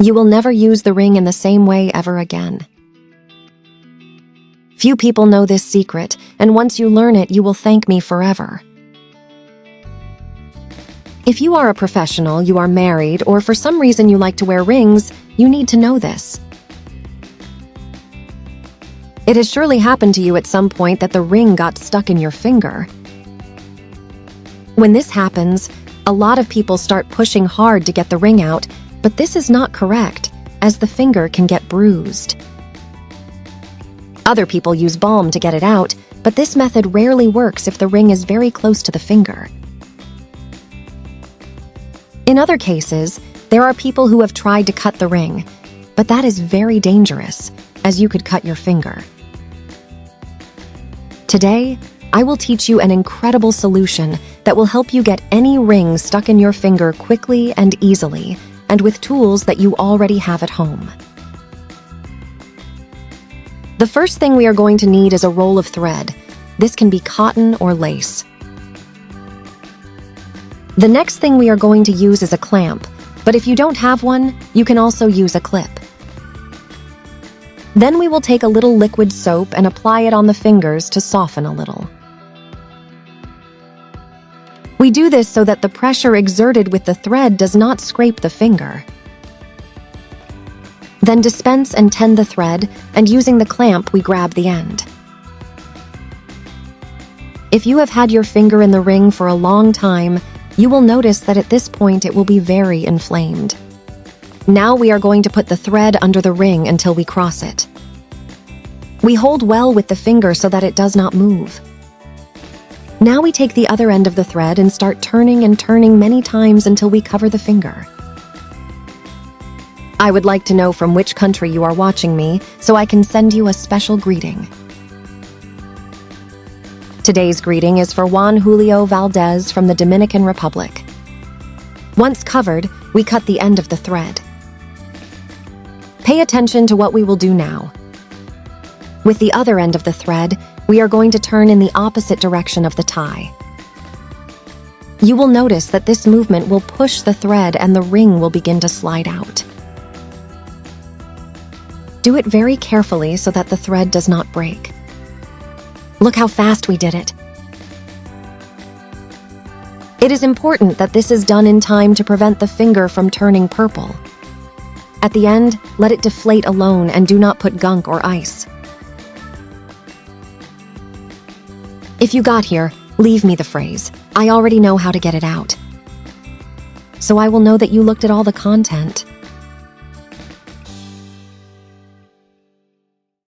You will never use the ring in the same way ever again. Few people know this secret, and once you learn it, you will thank me forever. If you are a professional, you are married, or for some reason you like to wear rings, you need to know this. It has surely happened to you at some point that the ring got stuck in your finger. When this happens, a lot of people start pushing hard to get the ring out, but this is not correct, as the finger can get bruised. Other people use balm to get it out, but this method rarely works if the ring is very close to the finger. In other cases, there are people who have tried to cut the ring, but that is very dangerous, as you could cut your finger. Today, I will teach you an incredible solution that will help you get any ring stuck in your finger quickly and easily, and with tools that you already have at home. The first thing we are going to need is a roll of thread. This can be cotton or lace. The next thing we are going to use is a clamp, but if you don't have one, you can also use a clip. Then we will take a little liquid soap and apply it on the fingers to soften a little. We do this so that the pressure exerted with the thread does not scrape the finger. Then dispense and tend the thread, and using the clamp, we grab the end. If you have had your finger in the ring for a long time, you will notice that at this point it will be very inflamed. Now we are going to put the thread under the ring until we cross it. We hold well with the finger so that it does not move. Now we take the other end of the thread and start turning and turning many times until we cover the finger. I would like to know from which country you are watching me, so I can send you a special greeting. Today's greeting is for Juan Julio Valdez from the Dominican Republic. Once covered, we cut the end of the thread. Pay attention to what we will do now. With the other end of the thread, we are going to turn in the opposite direction of the tie. You will notice that this movement will push the thread and the ring will begin to slide out. Do it very carefully so that the thread does not break. Look how fast we did it. It is important that this is done in time to prevent the finger from turning purple. At the end, let it deflate alone and do not put gunk or ice. If you got here, leave me the phrase, "I already know how to get it out." So I will know that you looked at all the content.